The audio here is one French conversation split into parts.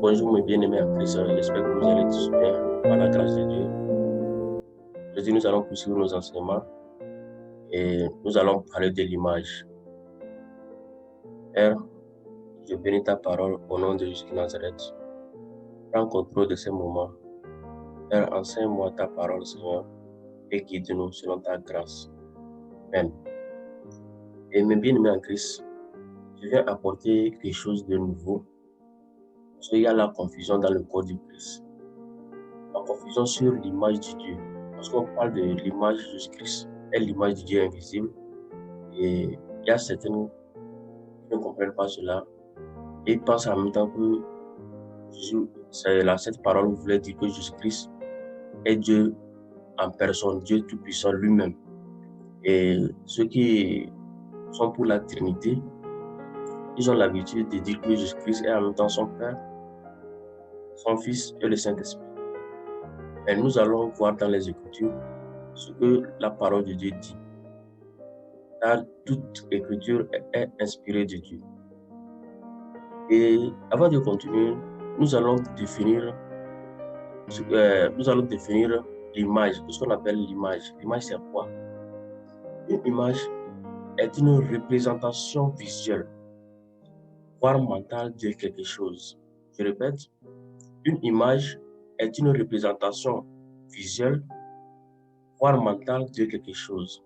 Bonjour mes bien-aimés en Christ, j'espère que vous allez tous bien par la grâce de Dieu. Aujourd'hui, nous allons poursuivre nos enseignements et nous allons parler de l'image. Père, je bénis ta parole au nom de Jésus de Nazareth. Prends contrôle de ces moments. Père, enseigne-moi ta parole, Seigneur, et guide-nous selon ta grâce. Amen. Et mes bien-aimés en Christ, je viens apporter quelque chose de nouveau. Parce qu'il y a la confusion dans le corps du Christ. La confusion sur l'image de Dieu. Lorsqu'on parle de l'image de Jésus-Christ et l'image de Dieu invisible, et il y a certains qui ne comprennent pas cela et pensent en même temps que cette parole voulait dire que Jésus-Christ est Dieu en personne, Dieu tout-puissant lui-même. Et ceux qui sont pour la Trinité, ils ont l'habitude de dire que Jésus-Christ est en même temps son Père, son Fils et le Saint-Esprit. Et nous allons voir dans les Écritures ce que la parole de Dieu dit. Car toute écriture est inspirée de Dieu. Et avant de continuer, nous allons définir l'image, ce qu'on appelle l'image. L'image, c'est quoi? Une image est une représentation visuelle, voire mentale de quelque chose. Je répète, une image est une représentation visuelle, voire mentale de quelque chose.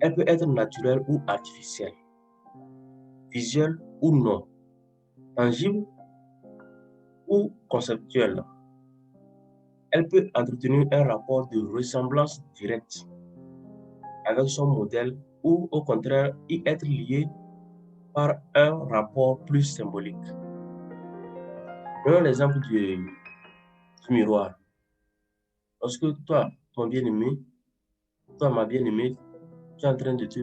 Elle peut être naturelle ou artificielle, visuelle ou non, tangible ou conceptuelle. Elle peut entretenir un rapport de ressemblance directe avec son modèle ou au contraire y être liée par un rapport plus symbolique. Prenons l'exemple du miroir. Lorsque toi, mon bien-aimé, toi, ma bien-aimée, tu es en train de te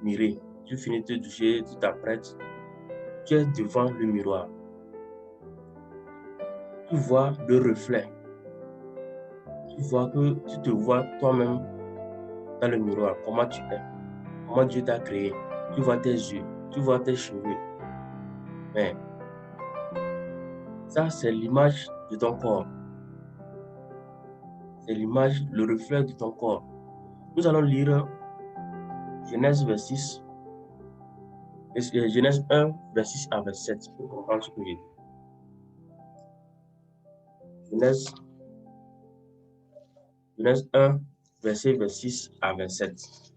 mirer, tu finis de te doucher, tu t'apprêtes, tu es devant le miroir. Tu vois le reflet. Tu te vois toi-même dans le miroir, comment tu es, comment Dieu t'a créé. Tu vois tes yeux, tu vois tes cheveux. Mais ça, c'est l'image de ton corps. C'est l'image, le reflet de ton corps. Nous allons lire Genèse 26, Genèse 1, verset 6 à 27 pour comprendre ce que j'ai dit. Genèse 1, verset 26 à 27.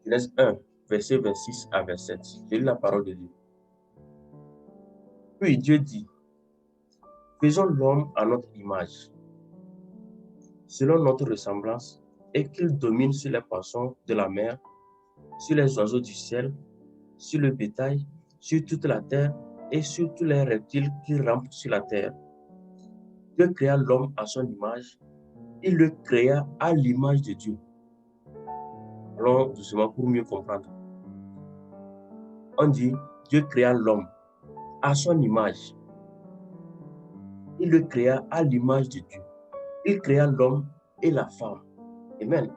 Genèse 1, verset 26 à 27. Je lis la parole de Dieu. Puis Dieu dit, faisons l'homme à notre image, selon notre ressemblance, et qu'il domine sur les poissons de la mer, sur les oiseaux du ciel, sur le bétail, sur toute la terre et sur tous les reptiles qui rampent sur la terre. Dieu créa l'homme à son image, il le créa à l'image de Dieu. Allons doucement pour mieux comprendre. On dit, Dieu créa l'homme à son image. Il le créa à l'image de Dieu. Il créa l'homme et la femme. Amen.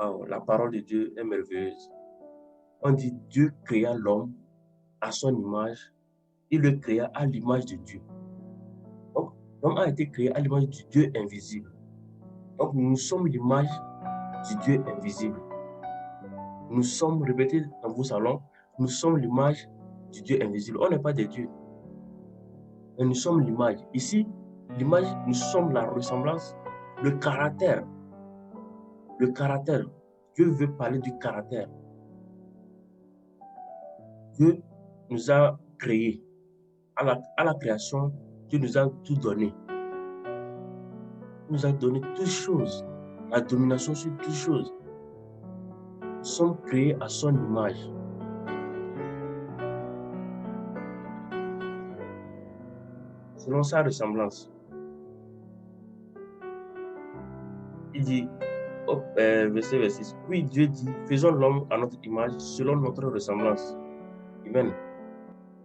Oh, la parole de Dieu est merveilleuse. On dit, Dieu créa l'homme à son image. Il le créa à l'image de Dieu. Donc, l'homme a été créé à l'image du Dieu invisible. Donc, nous sommes l'image du Dieu invisible. Nous sommes, répétez dans vos salons, nous sommes l'image du Dieu invisible. On n'est pas des dieux. Mais nous sommes l'image. Ici, l'image, nous sommes la ressemblance, le caractère. Le caractère. Dieu veut parler du caractère. Dieu nous a créés. À la création, Dieu nous a tout donné. Il nous a donné toutes choses. La domination sur toutes choses. Nous sommes créés à son image. Selon sa ressemblance. Il dit, verset 6, puis Dieu dit, faisons l'homme à notre image, selon notre ressemblance. Amen.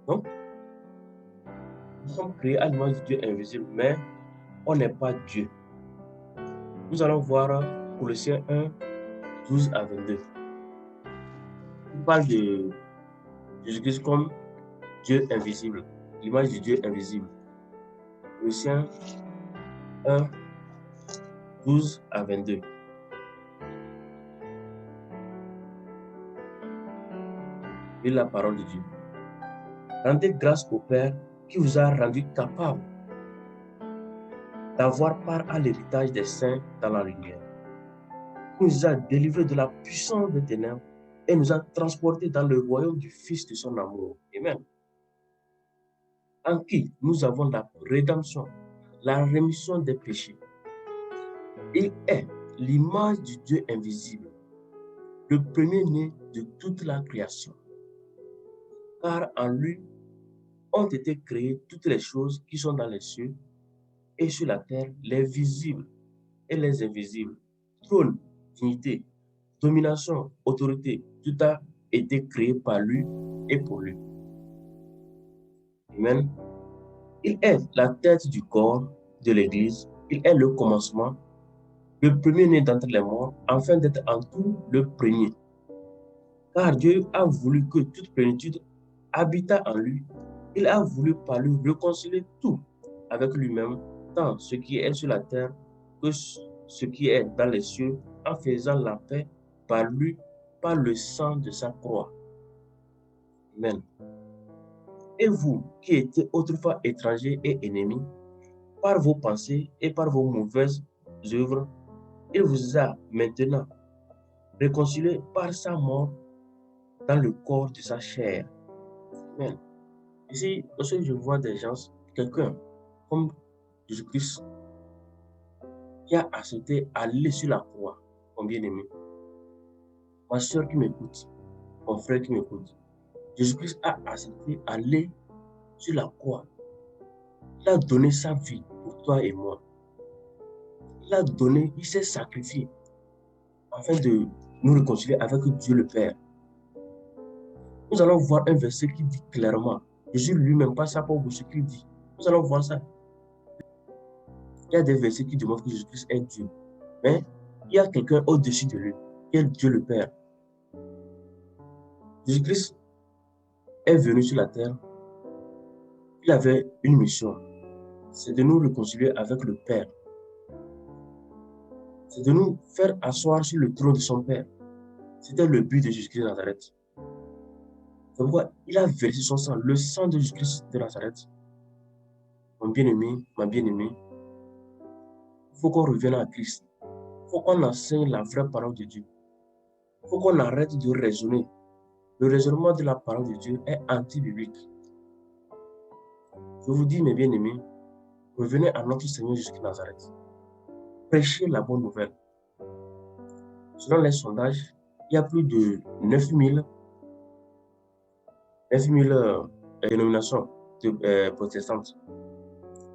Donc, nous sommes créés à l'image du Dieu invisible, mais on n'est pas Dieu. Nous allons voir Colossiens 1, 12 à 22. Il parle de Jésus-Christ comme Dieu invisible, l'image du Dieu invisible. Colossiens 1, 12 à 22. Et la parole de Dieu. Rendez grâce au Père qui vous a rendu capable d'avoir part à l'héritage des saints dans la lumière. Il nous a délivrés de la puissance des ténèbres et nous a transportés dans le royaume du Fils de son amour. Amen. En qui nous avons la rédemption, la rémission des péchés. Il est l'image du Dieu invisible, le premier-né de toute la création. Car en lui ont été créées toutes les choses qui sont dans les cieux et sur la terre, les visibles et les invisibles. Trône, dignité, domination, autorité, tout a été créé par lui et pour lui. Amen. Il est la tête du corps de l'Église. Il est le commencement, le premier-né d'entre les morts, afin d'être en tout le premier. Car Dieu a voulu que toute plénitude habitât en lui. Il a voulu par lui réconcilier tout avec lui-même, tant ce qui est sur la terre que ce qui est dans les cieux, en faisant la paix par lui, par le sang de sa croix. Amen. Et vous, qui étiez autrefois étrangers et ennemis, par vos pensées et par vos mauvaises œuvres, il vous a maintenant réconciliés par sa mort dans le corps de sa chair. Amen. Ici, lorsque je vois des gens, quelqu'un comme Jésus-Christ, qui a accepté aller sur la croix, mon bien-aimé, ma soeur qui m'écoute, mon frère qui m'écoute, Jésus-Christ a accepté aller sur la croix. Il a donné sa vie pour toi et moi. Il a donné, il s'est sacrifié afin de nous réconcilier avec Dieu le Père. Nous allons voir un verset qui dit clairement, Jésus lui-même, pas ça pour vous, ce qu'il dit. Nous allons voir ça. Il y a des versets qui démontrent que Jésus-Christ est Dieu. Mais il y a quelqu'un au-dessus de lui, qui est Dieu le Père. Jésus-Christ est venu sur la terre. Il avait une mission. C'est de nous réconcilier avec le Père. C'est de nous faire asseoir sur le trône de son Père. C'était le but de Jésus-Christ de Nazareth. C'est pourquoi il a versé son sang, le sang de Jésus-Christ de Nazareth. Mon bien-aimé, ma bien-aimée, il faut qu'on revienne à Christ. Il faut qu'on enseigne la vraie parole de Dieu. Il faut qu'on arrête de raisonner. Le raisonnement de la parole de Dieu est anti-biblique. Je vous dis, mes bien-aimés, revenez à notre Seigneur Jésus-Christ de Nazareth. Prêchez la bonne nouvelle. Selon les sondages, il y a plus de 9000 dénominations protestantes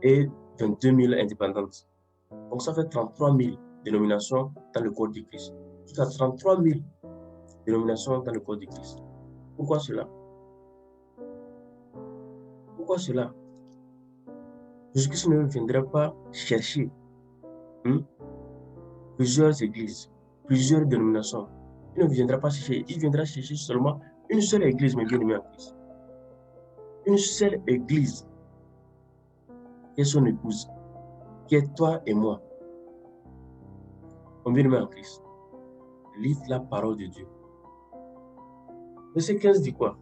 et 22 000 indépendantes. Donc ça fait 33 000 dénominations dans le corps de Christ. Jusqu'à 33 000 dénominations dans le corps de Christ. Pourquoi cela? Pourquoi cela? Jésus-Christ ne viendrait pas chercher plusieurs églises, plusieurs dénominations. Il ne viendra pas chercher, il viendra chercher seulement une seule église, mes bien-aimés en Christ. Une seule église qui est son épouse, qui est toi et moi. Mon bien-aimé en Christ, lis la parole de Dieu. Verset 15 dit quoi?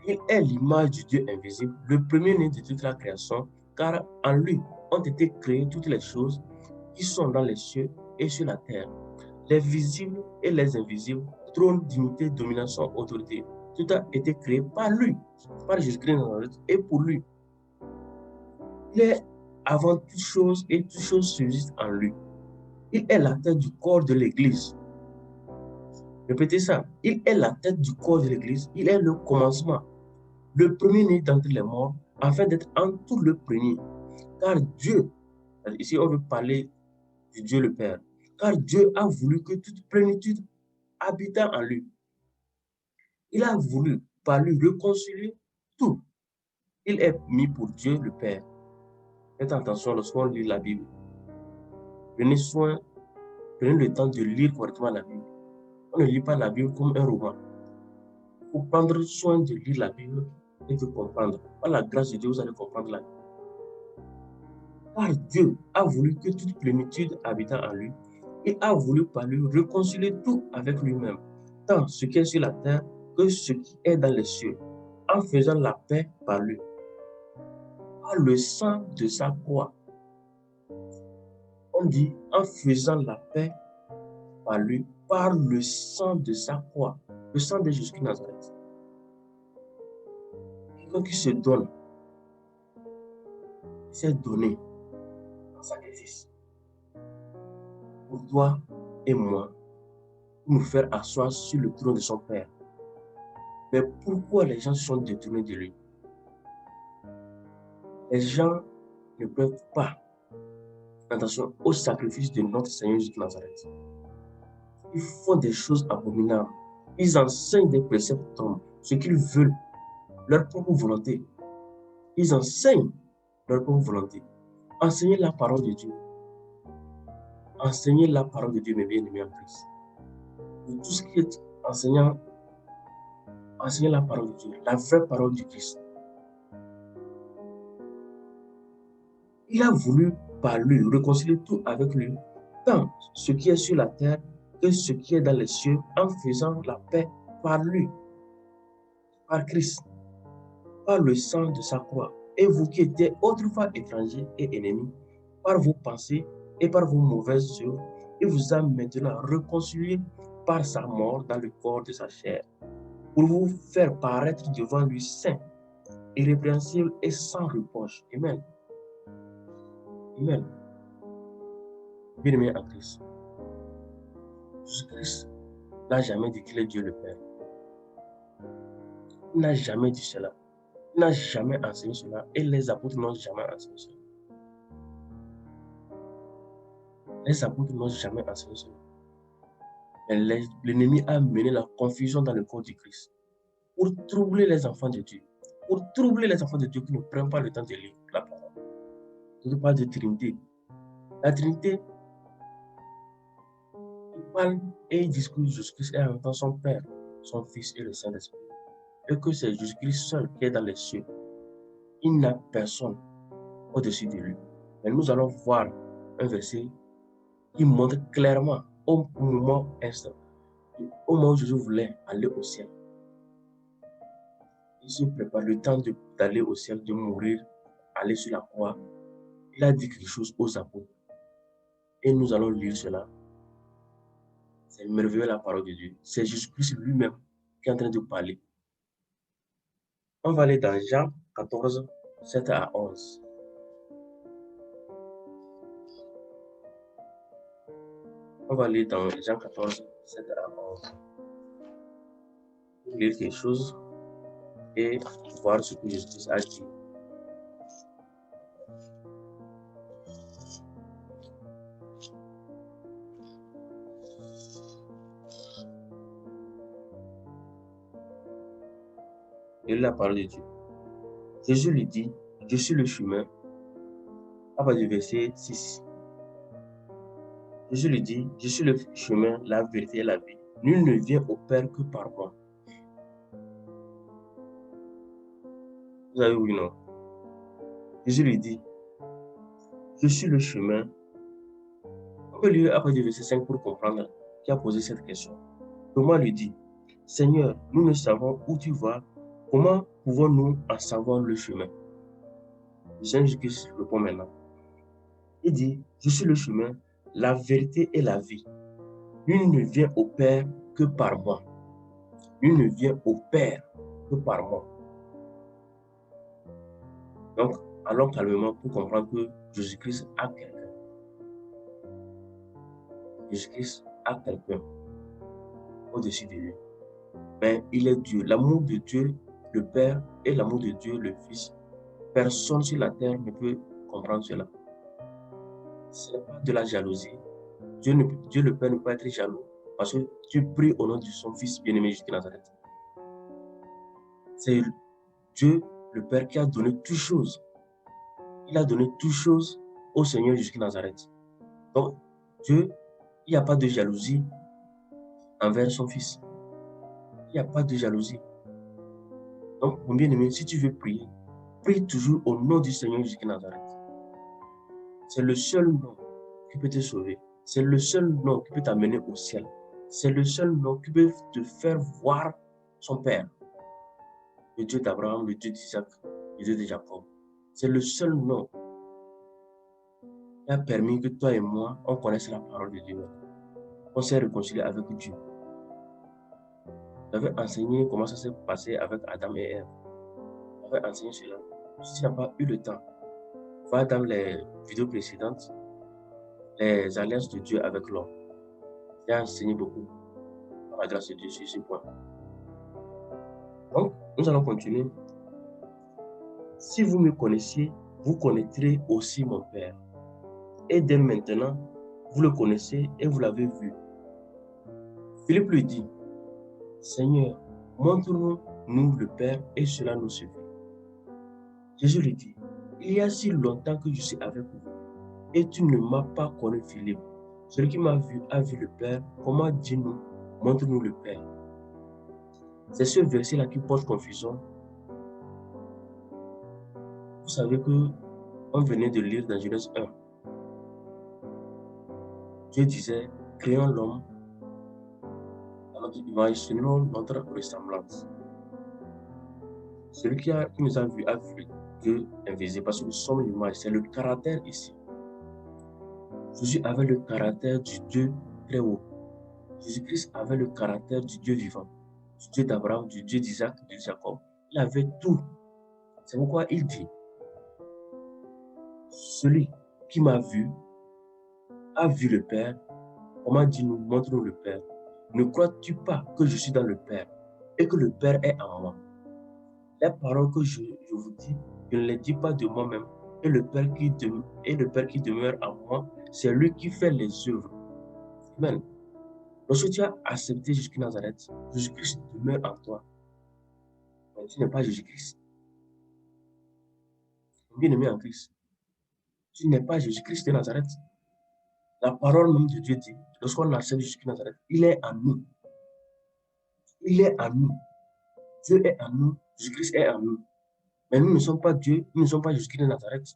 Il est l'image du Dieu invisible, le premier-né de toute la création, car en lui ont été créées toutes les choses qui sont dans les cieux et sur la terre, les visibles et les invisibles, trône, dignité, domination, autorité. Tout a été créé par lui, par Jésus-Christ et pour lui. Il est avant toute chose et toute chose subsiste en lui. Il est la tête du corps de l'Église. Répétez ça. Il est la tête du corps de l'Église. Il est le commencement, le premier-né d'entre les morts, afin d'être en tout le premier. Car Dieu, ici on veut parler du Dieu le Père, car Dieu a voulu que toute plénitude habitât en lui. Il a voulu par lui réconcilier tout. Il est mis pour Dieu le Père. Faites attention lorsqu'on lit la Bible. Prenez soin Prenez le temps de lire correctement la Bible. On ne lit pas la Bible comme un roman. Il faut prendre soin de lire la Bible et de comprendre. Par la grâce de Dieu, vous allez comprendre la Bible. Car Dieu a voulu que toute plénitude habitant en lui, il a voulu par lui réconcilier tout avec lui-même, tant ce qui est sur la terre que ce qui est dans les cieux, en faisant la paix par lui, par le sang de sa croix. On dit en faisant la paix par lui, par le sang de sa croix, le sang de Jésus de Nazareth. Quelqu'un qui se donne, il s'est donné en sacrifice pour toi et moi, pour nous faire asseoir sur le trône de son Père. Mais pourquoi les gens se sont détournés de lui? Les gens ne peuvent pas faire attention au sacrifice de notre Seigneur Jésus de Nazareth. Ils font des choses abominables. Ils enseignent des préceptes comme ce qu'ils veulent, leur propre volonté. Ils enseignent leur propre volonté. Enseignez la parole de Dieu. Enseignez la parole de Dieu, mes bien-aimés en Christ. De tout ce qui est enseignant, enseignez la parole de Dieu, la vraie parole du Christ. Il a voulu par lui réconcilier tout avec lui, tant ce qui est sur la terre que ce qui est dans les cieux, en faisant la paix par lui, par Christ, par le sang de sa croix. Et vous qui étiez autrefois étrangers et ennemis, par vos pensées et par vos mauvaises œuvres, il vous a maintenant réconciliés par sa mort dans le corps de sa chair, pour vous faire paraître devant lui saint, irrépréhensible et sans reproche. Amen. Amen. Bien-aimé en Christ, Jésus-Christ n'a jamais dit qu'il est Dieu le Père. Il n'a jamais dit cela. Il n'a jamais enseigné cela et les apôtres n'ont jamais enseigné cela. Les apôtres n'ont jamais enseigné cela. Mais l'ennemi a mené la confusion dans le corps du Christ pour troubler les enfants de Dieu. Pour troubler les enfants de Dieu qui ne prennent pas le temps de lire la parole. Je parle de Trinité. La Trinité, il parle et il discute Jésus-Christ et en même temps son Père, son Fils et le Saint-Esprit. Et que c'est Jésus-Christ seul qui est dans les cieux. Il n'a personne au-dessus de lui. Mais nous allons voir un verset qui montre clairement au moment où Jésus voulait aller au ciel. Il se prépare le temps d'aller au ciel, de mourir, aller sur la croix. Il a dit quelque chose aux apôtres. Et nous allons lire cela. C'est merveilleux la parole de Dieu. C'est Jésus-Christ lui-même qui est en train de parler. On va aller dans Jean 14, 7 à 11. On va aller dans Jean 14, 7 à 11. Lire quelque chose et voir ce que Jésus a dit. Et la parole de Dieu. Jésus lui dit, je suis le chemin. À partir du verset 6. Jésus lui dit, je suis le chemin, la vérité et la vie. Nul ne vient au Père que par moi. Vous avez oui, non? Jésus lui dit, je suis le chemin. On peut lire après du verset 5 pour comprendre qui a posé cette question. Thomas lui dit, Seigneur, nous ne savons où tu vas. Comment pouvons-nous en savoir le chemin? Le Seigneur Jésus répond maintenant. Il dit, je suis le chemin, la vérité et la vie. Nul ne vient au Père que par moi. Nul ne vient au Père que par moi. Donc, allons calmement pour comprendre que Jésus-Christ a quelqu'un. Jésus-Christ a quelqu'un au-dessus de lui. Mais il est Dieu. L'amour de Dieu, le Père, et l'amour de Dieu, le Fils. Personne sur la terre ne peut comprendre cela. Ce n'est pas de la jalousie. Dieu le Père ne peut être jaloux parce que Dieu prie au nom de son Fils bien-aimé Jésus de Nazareth. C'est Dieu le Père qui a donné toutes choses. Il a donné toutes choses au Seigneur Jésus de Nazareth. Donc, Dieu Il n'y a pas de jalousie envers son fils. Il n'y a pas de jalousie. Donc, mon bien-aimé, si tu veux prier, prie toujours au nom du Seigneur Jésus de Nazareth. C'est le seul nom qui peut te sauver. C'est le seul nom qui peut t'amener au ciel. C'est le seul nom qui peut te faire voir son Père. Le Dieu d'Abraham, le Dieu d'Isaac, le Dieu de Jacob. C'est le seul nom qui a permis que toi et moi, on connaisse la parole de Dieu. On s'est réconcilié avec Dieu. J'avais enseigné comment ça s'est passé avec Adam et Ève. J'avais enseigné cela. Si tu n'as pas eu le temps, va dans les vidéos précédentes, les alliances de Dieu avec l'homme. J'ai enseigné beaucoup par la grâce de Dieu sur ce point. Donc, nous allons continuer. Si vous me connaissiez, vous connaîtrez aussi mon Père. Et dès maintenant, vous le connaissez et vous l'avez vu. Philippe lui dit, Seigneur, montre-nous le Père et cela nous suffit. Jésus lui dit, il y a si longtemps que je suis avec vous et tu ne m'as pas connu, Philippe. Celui qui m'a vu a vu le Père. Comment dis-nous, montre-nous le Père? C'est ce verset-là qui porte confusion. Vous savez que on venait de lire dans Genèse 1. Dieu disait, créons l'homme à notre image, selon notre ressemblance. Celui qui nous a vu Dieu invisible, parce que nous sommes l'image, c'est le caractère ici. Jésus avait le caractère du Dieu très haut. Jésus-Christ avait le caractère du Dieu vivant, du Dieu d'Abraham, du Dieu d'Isaac, du Dieu de Jacob. Il avait tout. C'est pourquoi il dit, celui qui m'a vu a vu le Père. Comment dis-nous, montre-nous le Père? Ne crois-tu pas que je suis dans le Père et que le Père est en moi? Les paroles que je vous dis, je ne les dis pas de moi-même. Et le Père qui demeure en moi, c'est lui qui fait les œuvres. Amen. Lorsque tu as accepté Jésus-Christ de Nazareth, Jésus-Christ demeure en toi. Mais tu n'es pas Jésus-Christ. Bien-aimé en Christ, tu n'es pas Jésus-Christ de Nazareth. La parole même de Dieu dit, lorsqu'on accepte Jésus-Christ de Nazareth, il est en nous. Il est en nous. Dieu est en nous, Jésus-Christ est en nous. Mais nous ne sommes pas Dieu, nous ne sommes pas Jésus-Christ de Nazareth.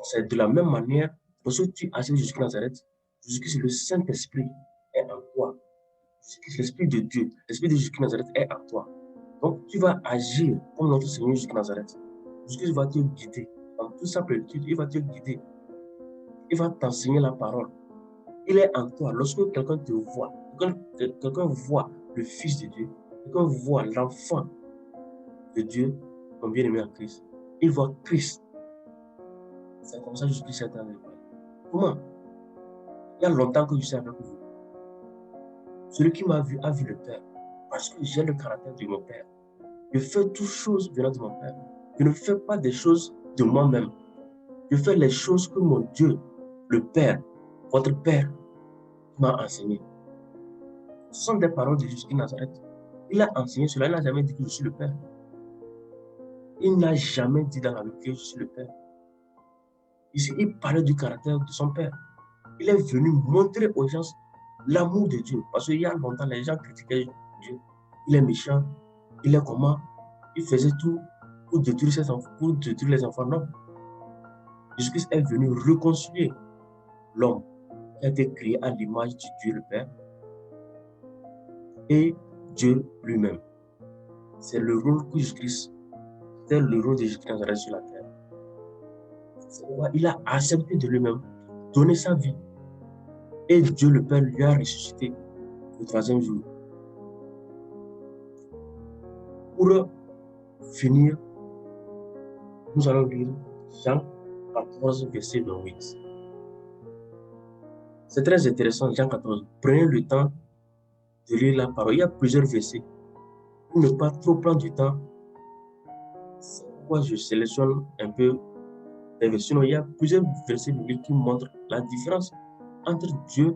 C'est de la même manière, lorsque tu acceptes Jésus-Christ de Nazareth, Jésus-Christ, le Saint-Esprit est en toi. L'Esprit de Dieu, l'Esprit de Jésus-Christ de Nazareth est en toi. Donc, tu vas agir comme notre Seigneur Jésus-Christ de Nazareth. Jésus-Christ va te guider. Dans toute sa plénitude, il va te guider. Il va t'enseigner la parole. Il est en toi. Lorsque quelqu'un te voit, quelqu'un voit le Fils de Dieu, quelqu'un voit l'enfant de Dieu, mon bien-aimé en Christ, il voit Christ. C'est comme ça que Jésus-Christ est en toi. Comment? Il y a longtemps que je suis avec vous. Celui qui m'a vu a vu le Père. Parce que j'ai le caractère de mon Père. Je fais toutes choses venant de mon Père. Je ne fais pas des choses de moi-même. Je fais les choses que mon Dieu, le Père, votre Père, m'a enseigné. Ce sont des paroles de Jésus de Nazareth. Il a enseigné cela. Il n'a jamais dit que je suis le Père. Il n'a jamais dit dans la Bible que je suis le Père. Ici, il parlait du caractère de son Père. Il est venu montrer aux gens l'amour de Dieu. Parce qu'il y a longtemps, les gens critiquaient Dieu. Il est méchant. Il est comment? Il faisait tout pour détruire les enfants. Non. Jésus-Christ est venu réconcilier l'homme qui a été créé à l'image de Dieu le Père et Dieu lui-même. C'est le rôle que Jésus-Christ, c'est le rôle de Jésus-Christ sur la terre. C'est pourquoi il a accepté de lui-même, donné sa vie. Et Dieu le Père lui a ressuscité le troisième jour. Pour finir, nous allons lire Jean 14, verset 28. C'est très intéressant, Jean 14. Prenez le temps de lire la parole. Il y a plusieurs versets. Pour ne pas trop prendre du temps, c'est pourquoi je sélectionne un peu des versets. Sinon, il y a plusieurs versets bibliques qui montrent la différence entre Dieu,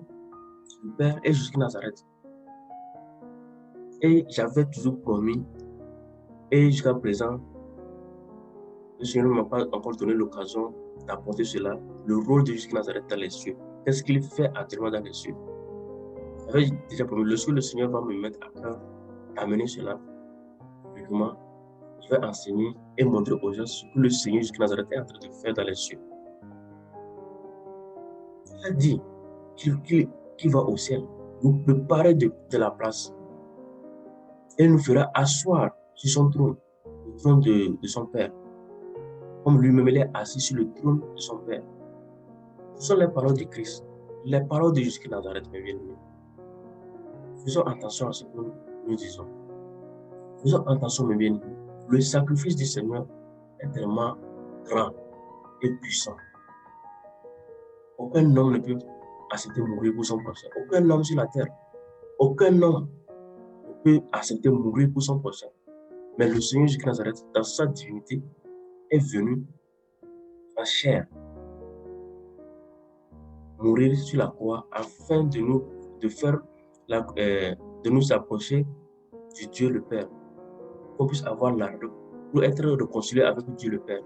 le Père et Jésus de Nazareth. Et j'avais toujours promis, et jusqu'à présent, le Seigneur ne m'a pas encore donné l'occasion d'apporter cela, le rôle de Jésus de Nazareth dans les cieux. Qu'est-ce qu'il fait actuellement dans les cieux? J'avais déjà promis, lorsque le Seigneur va me mettre à cœur d'amener cela, publiquement, je vais enseigner et montrer aux gens ce que le Seigneur jusqu'à Nazareth est en train de faire dans les cieux. Il a dit qu'il va au ciel, nous préparer de la place et nous fera asseoir sur son trône, le trône de son Père, comme lui-même il est assis sur le trône de son Père. Ce sont les paroles de Christ, les paroles de Jésus de Nazareth, mes bien-aimés. Faisons attention à ce que nous disons. Faisons attention, mes bien-aimés. Le sacrifice du Seigneur est tellement grand et puissant. Aucun homme ne peut accepter de mourir pour son prochain. Aucun homme sur la terre. Aucun homme ne peut accepter de mourir pour son prochain. Mais le Seigneur Jésus de Nazareth, dans sa divinité, est venu en chair mourir sur la croix afin de nous approcher du Dieu le Père, qu'on puisse avoir pour être réconcilié avec Dieu le Père.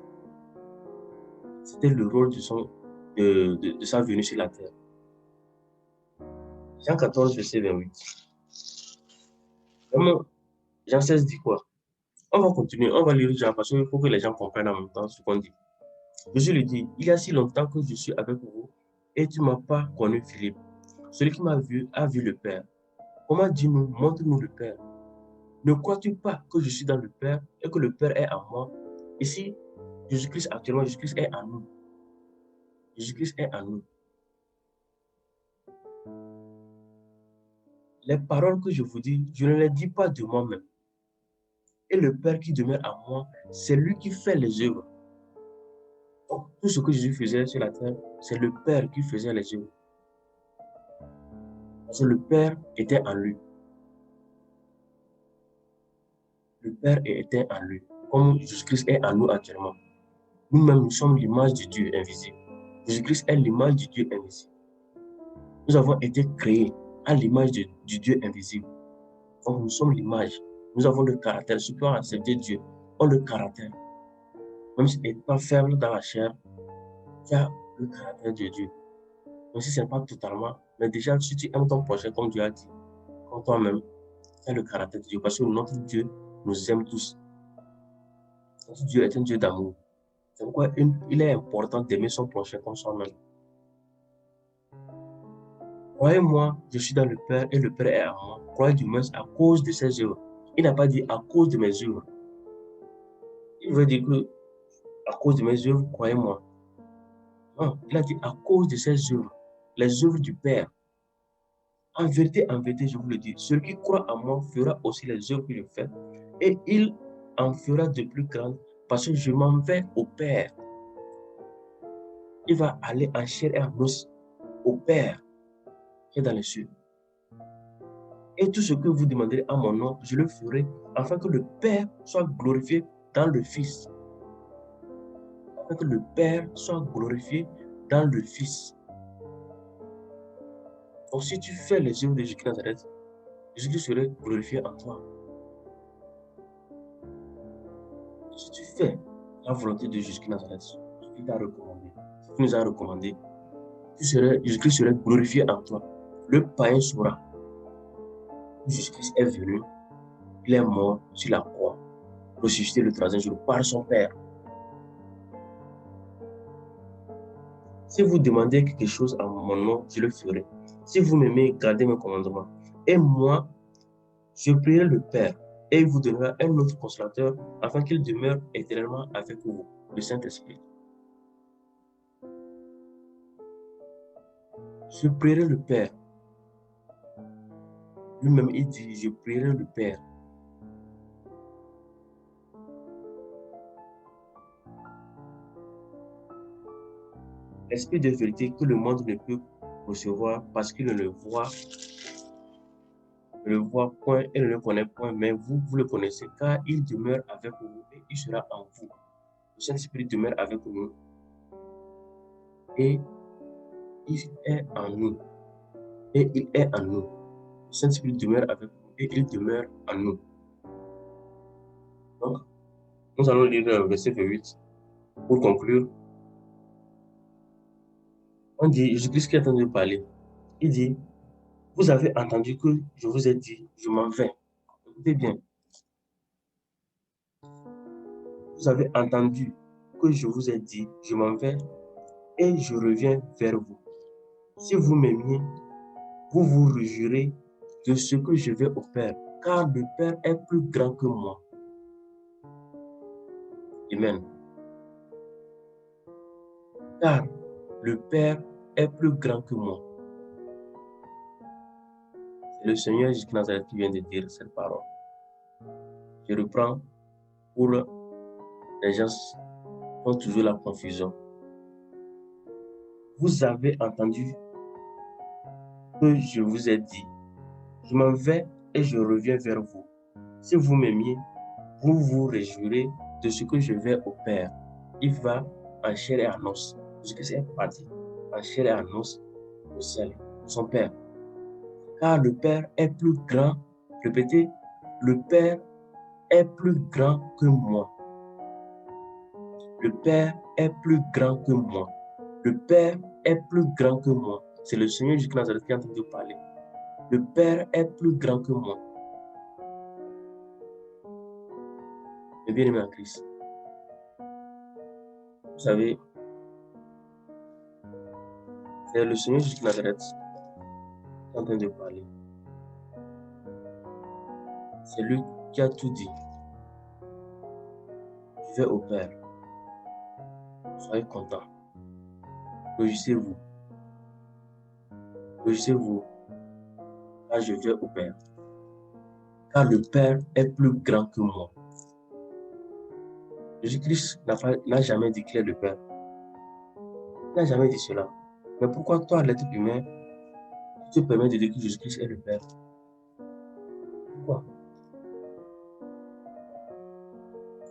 C'était le rôle de sa venue sur la terre. Jean 14, verset 28. Vraiment, Jean 16 dit quoi? On va continuer, on va lire Jean parce qu'il faut que les gens comprennent en même temps ce qu'on dit. Jésus lui dit, il y a si longtemps que je suis avec vous et tu ne m'as pas connu, Philippe. Celui qui m'a vu a vu le Père. Comment dis-nous, montre-nous le Père? Ne crois-tu pas que je suis dans le Père et que le Père est en moi? Ici, Jésus-Christ, actuellement, Jésus-Christ est en nous. Jésus-Christ est en nous. Les paroles que je vous dis, je ne les dis pas de moi-même. Et le Père qui demeure en moi, c'est lui qui fait les œuvres. Donc, tout ce que Jésus faisait sur la terre, c'est le Père qui faisait les œuvres. Parce que le Père était en lui. Le Père était en lui. Comme Jésus-Christ est en nous actuellement. Nous-mêmes, nous sommes l'image du Dieu invisible. Jésus-Christ est l'image du Dieu invisible. Nous avons été créés à l'image du Dieu invisible. Donc, nous sommes l'image. Nous avons le caractère. Ceux qui ont accepté Dieu ont le caractère. Même si tu n'es pas faible dans la chair, tu as le caractère de Dieu. Même si ce n'est pas totalement, mais déjà, si tu aimes ton prochain, comme Dieu a dit, comme toi-même, tu as le caractère de Dieu. Parce que notre Dieu nous aime tous. Notre Dieu est un Dieu d'amour. C'est pourquoi il est important d'aimer son prochain comme soi-même. Croyez-moi, je suis dans le Père et le Père est en moi. Croyez du moins à cause de ses œuvres. Il n'a pas dit à cause de mes œuvres. Il veut dire que à cause de mes œuvres, croyez-moi. Non, il a dit à cause de ses œuvres, les œuvres du Père. En vérité, je vous le dis, celui qui croit en moi fera aussi les œuvres que je fais et il en fera de plus grandes parce que je m'en vais au Père. Il va aller en chair et en os au Père qui est dans les cieux. Et tout ce que vous demanderez à mon nom, je le ferai afin que le Père soit glorifié dans le Fils. Afin que le Père soit glorifié dans le Fils. Donc si tu fais les œuvres de Jésus de Nazareth, Jésus serait glorifié en toi. Si tu fais la volonté de Jésus de Nazareth, ce qu'il t'a recommandé, ce qu'il nous a recommandé, Jésus-Christ serait glorifié en toi. Le païen saura que Jésus-Christ est venu, il est mort sur la croix, ressuscité le troisième jour par son Père. Si vous demandez quelque chose en mon nom, je le ferai. Si vous m'aimez, gardez mes commandements. Et moi, je prierai le Père et il vous donnera un autre consolateur afin qu'il demeure éternellement avec vous, le Saint-Esprit. Je prierai le Père. Lui-même, il dit, je prierai le Père. L'esprit de vérité que le monde ne peut recevoir parce qu'il ne le voit point et ne le connaît point, mais vous le connaissez car il demeure avec vous et il sera en vous. Le Saint-Esprit demeure avec nous et il est en nous. Et il est en nous. Le Saint-Esprit demeure avec nous et il demeure en nous. Donc, nous allons lire le verset 8 pour conclure. On dit, Jésus-Christ qui est en train de parler, il dit, vous avez entendu que je vous ai dit, je m'en vais. Écoutez bien, vous avez entendu que je vous ai dit, je m'en vais et je reviens vers vous. Si vous m'aimiez, vous vous réjouirez de ce que je vais au Père, car le Père est plus grand que moi. Amen. Car le Père est plus grand que moi. C'est le Seigneur Jésus de Nazareth qui vient de dire cette parole. Je reprends pour les gens qui ont toujours la confusion. Vous avez entendu que je vous ai dit, je m'en vais et je reviens vers vous. Si vous m'aimiez, vous vous réjouirez de ce que je vais au Père. Il va en chair et en os. Ce que c'est parti en chair et en os au ciel, son Père. Car le Père est plus grand. Répétez, le Père est plus grand que moi. Le Père est plus grand que moi. Le Père est plus grand que moi. C'est le Seigneur Jésus qui est en train de parler. Le Père est plus grand que moi. Mais bien aimé en Christ, vous savez, c'est le Seigneur Jésus qui est en train de parler. C'est lui qui a tout dit. Je vais au Père. Soyez contents. Réjouissez-vous. Réjouissez-vous, car je vais au Père. Car le Père est plus grand que moi. Jésus-Christ n'a jamais dit qu'il est le Père. Il n'a jamais dit cela. Mais pourquoi toi, l'être humain, tu te permets de dire que Jésus-Christ est le Père? Pourquoi?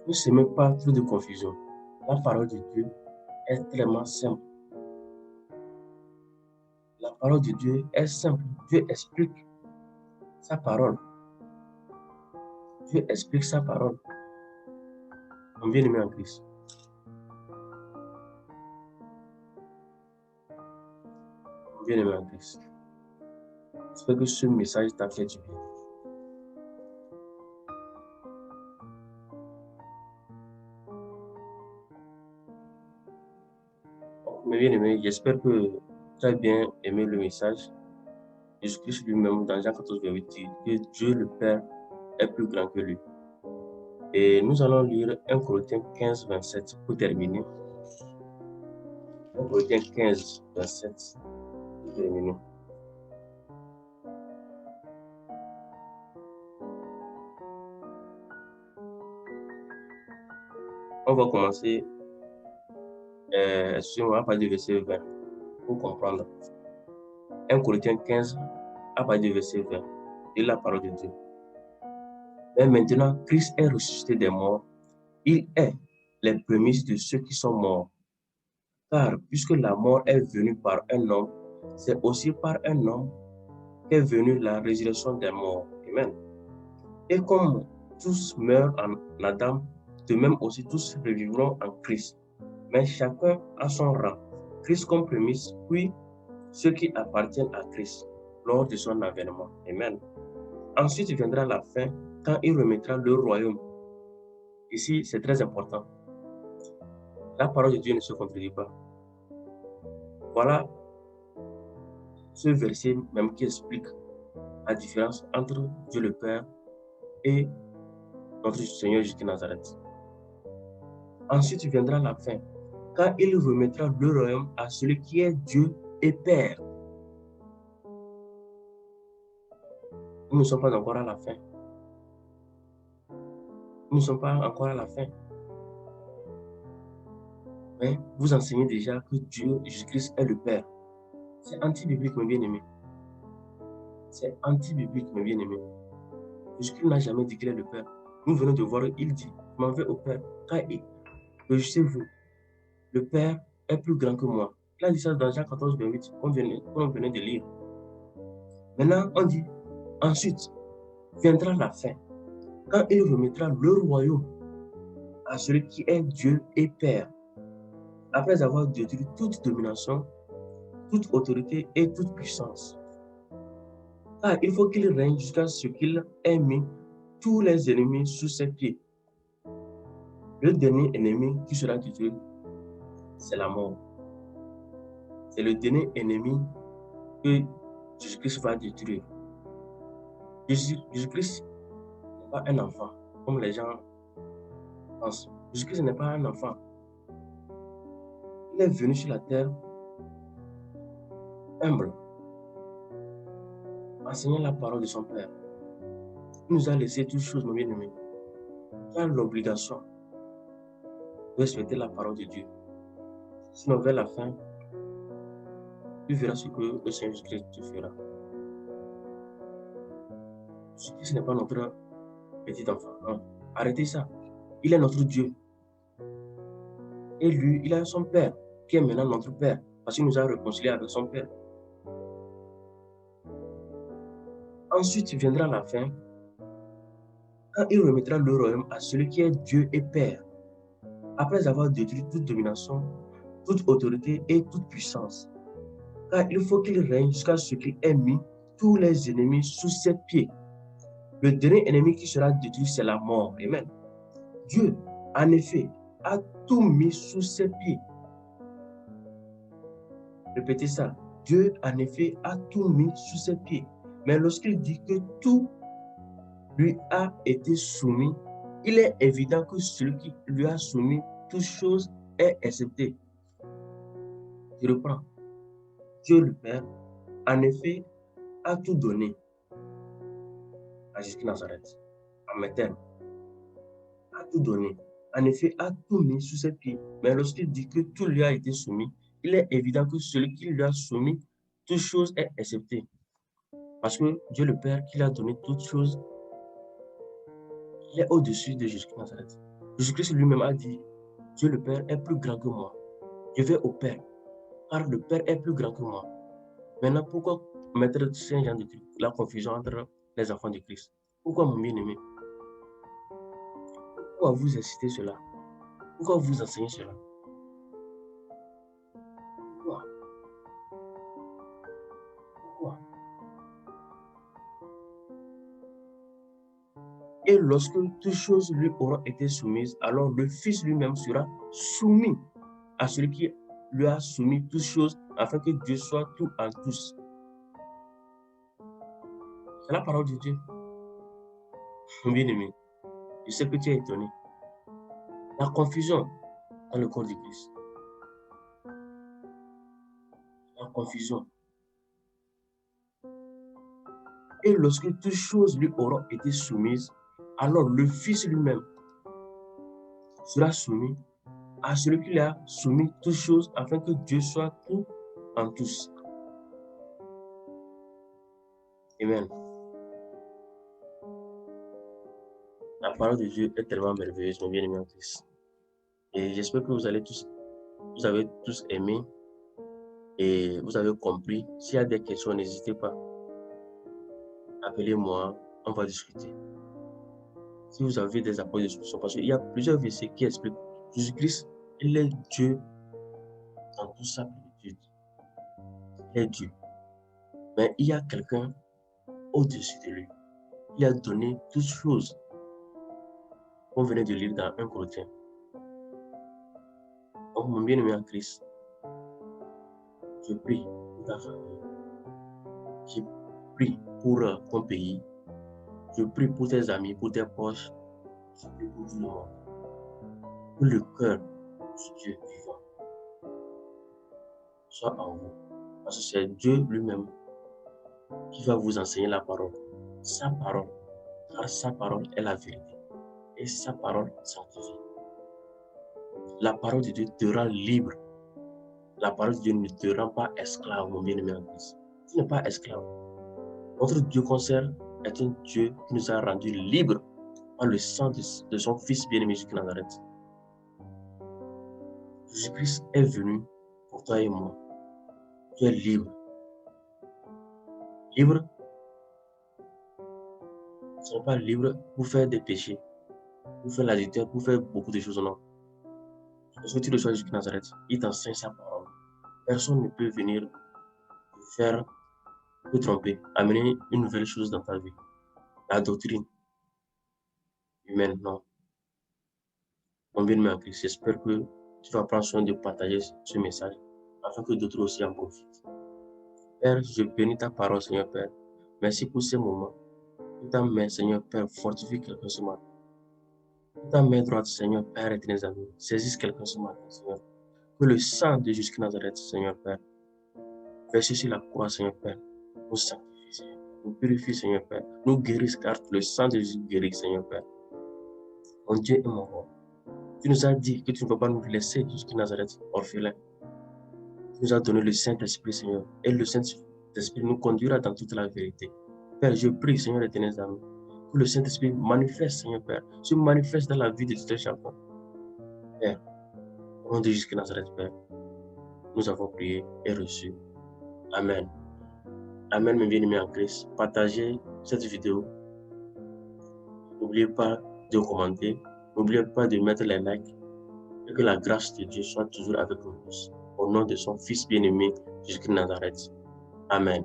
Ne se met pas trop de confusion. La parole de Dieu est tellement simple. La parole de Dieu est simple. Dieu explique sa parole. Dieu explique sa parole. Mon bien-aimé en Christ. Mon bien-aimé en Christ. J'espère que ce message t'a fait du bien. Mes bien-aimés, j'espère que tu as bien aimé le message. Jésus-Christ lui-même, dans Jean 14, verset 8, dit que Dieu le Père est plus grand que lui. Et nous allons lire 1 Corinthiens 15, 27 pour terminer. 1 Corinthiens 15, 27 pour terminer. On va commencer, excusez-moi, à partir du verset 20 pour comprendre. 1 Corinthiens 15, à partir du verset 20, et la parole de Dieu. Mais maintenant, Christ est ressuscité des morts. Il est les prémices de ceux qui sont morts. Car puisque la mort est venue par un homme, c'est aussi par un homme qu'est venue la résurrection des morts. Amen. Et comme tous meurent en Adam, de même aussi tous revivront en Christ. Mais chacun a son rang. Christ comme prémisse, puis ceux qui appartiennent à Christ lors de son avènement. Amen. Ensuite viendra la fin, quand il remettra le royaume. Ici, c'est très important. La parole de Dieu ne se contredit pas. Voilà ce verset même qui explique la différence entre Dieu le Père et notre Seigneur Jésus de Nazareth. Ensuite viendra la fin, quand il remettra le royaume à celui qui est Dieu et Père. Nous ne sommes pas encore à la fin. Nous ne sommes pas encore à la fin. Mais vous enseignez déjà que Dieu, Jésus-Christ, est le Père. C'est anti-biblique, mes bien-aimés. C'est anti-biblique, mes bien-aimés. Jésus-Christ n'a jamais dit qu'il est le Père. Nous venons de voir, il dit, je m'en vais au Père. Car réjouissez-vous, le Père est plus grand que moi. Il a dit ça dans Jean 14, 28, qu'on venait de lire. Maintenant, on dit, ensuite, viendra la fin, quand il remettra le royaume à celui qui est Dieu et Père. Après avoir détruit toute domination, toute autorité et toute puissance. Car il faut qu'il règne jusqu'à ce qu'il ait mis tous les ennemis sous ses pieds. Le dernier ennemi qui sera détruit, c'est la mort. C'est le dernier ennemi que Jésus-Christ va détruire. Jésus-Christ n'est pas un enfant, comme les gens pensent. Jésus-Christ n'est pas un enfant. Il est venu sur la terre humble, enseignant la parole de son Père. Il nous a laissé toutes choses, mon bien-aimé. Tu as l'obligation de respecter la parole de Dieu. Sinon, vers la fin, tu verras ce que le Seigneur Jésus-Christ te fera. Jésus-Christ n'est pas notre petit enfant. Non. Arrêtez ça. Il est notre Dieu. Et lui, il a son Père, qui est maintenant notre Père, parce qu'il nous a réconciliés avec son Père. Ensuite viendra la fin, quand il remettra le royaume à celui qui est Dieu et Père, après avoir détruit toute domination, toute autorité et toute puissance. Car il faut qu'il règne jusqu'à ce qu'il ait mis tous les ennemis sous ses pieds. Le dernier ennemi qui sera détruit, c'est la mort. Amen. Dieu, en effet, a tout mis sous ses pieds. Répétez ça. Dieu, en effet, a tout mis sous ses pieds. Mais lorsqu'il dit que tout lui a été soumis, il est évident que celui qui lui a soumis toutes choses est accepté. Je reprends. Dieu le Père, en effet, a tout donné à Jésus de Nazareth, en mes termes. A tout donné. En effet, a tout mis sous ses pieds. Mais lorsqu'il dit que tout lui a été soumis, il est évident que celui qui lui a soumis toutes choses est accepté. Parce que Dieu le Père, qui lui a donné toutes choses, il est au-dessus de Jésus de Nazareth. Jésus-Christ lui-même a dit, Dieu le Père est plus grand que moi. Je vais au Père, car le Père est plus grand que moi. Maintenant, pourquoi mettre Saint-Jean de Christ, la confusion entre les enfants de Christ? Pourquoi, mon bien-aimé? Pourquoi vous incitez cela? Pourquoi vous enseignez cela? Pourquoi? Pourquoi? Et lorsque toutes choses lui auront été soumises, alors le Fils lui-même sera soumis à celui qui lui a soumis toutes choses, afin que Dieu soit tout en tous. C'est la parole de Dieu. Mon bien-aimé, je sais que tu es étonné. La confusion dans le corps de Christ. La confusion. Et lorsque toutes choses lui auront été soumises, alors le Fils lui-même sera soumis à celui qui lui a soumis toutes choses, afin que Dieu soit tout en tous. Amen. La parole de Dieu est tellement merveilleuse, mon bien-aimé en Christ. Et j'espère que vous avez tous aimé et vous avez compris. S'il y a des questions, n'hésitez pas. Appelez-moi, on va discuter. Si vous avez des apports de solution, parce qu'il y a plusieurs versets qui expliquent Jésus-Christ, il est Dieu dans toute sa plénitude. Il est Dieu. Mais il y a quelqu'un au-dessus de lui. Il a donné toutes choses qu'on venait de lire dans 1 Corinthiens. Donc, mon bien-aimé en Christ, je prie pour ta famille. Je prie pour ton pays. Je prie pour tes amis, pour tes proches. Je prie pour tout le monde. Que le cœur de Dieu vivant soit en vous. Parce que c'est Dieu lui-même qui va vous enseigner la parole. Sa parole. Car sa parole est la vérité. Et sa parole sanctifie. La parole de Dieu te rend libre. La parole de Dieu ne te rend pas esclave, mon bien-aimé en Christ. Tu n'es pas esclave. Notre Dieu qu'on sert est un Dieu qui nous a rendus libres par le sang de son Fils bien-aimé Jésus de Nazareth. Jésus-Christ est venu pour toi et moi. Tu es libre. Libre, ce n'est pas libre pour faire des péchés, pour faire l'adultère, pour faire beaucoup de choses, non. Parce que tu reçois Jésus de Nazareth, il t'enseigne sa parole. Personne ne peut venir faire, te tromper, amener une nouvelle chose dans ta vie. La doctrine humaine, non. Mon bien-aimé en Christ, j'espère que tu vas prendre soin de partager ce message afin que d'autres aussi en profitent. Père, je bénis ta parole, Seigneur Père. Merci pour ces moments. Que ta main, Seigneur Père, fortifie quelqu'un ce matin. Que ta main droite, Seigneur Père, éternel amis, saisisse quelqu'un ce matin, Seigneur. Que le sang de Jésus de Nazareth, Seigneur Père, versé sur la croix, Seigneur Père, nous sanctifie, Seigneur Père, nous purifie, Seigneur Père, nous guérisse, car le sang de Jésus guérit, Seigneur Père. Mon Dieu et mon roi, tu nous as dit que tu ne vas pas nous laisser jusqu'à Nazareth orphelin. Tu nous as donné le Saint-Esprit, Seigneur, et le Saint-Esprit nous conduira dans toute la vérité. Père, je prie, Seigneur éternel amis, que le Saint-Esprit manifeste, Seigneur Père, se manifeste dans la vie de tout chacun. Père, au nom de Jésus de Nazareth, Père, nous avons prié et reçu. Amen. Amen, mes bien-aimés en Christ. Partagez cette vidéo. N'oubliez pas de commenter. N'oubliez pas de mettre les likes. Et que la grâce de Dieu soit toujours avec nous tous. Au nom de son Fils bien-aimé, Jésus-Christ de Nazareth. Amen.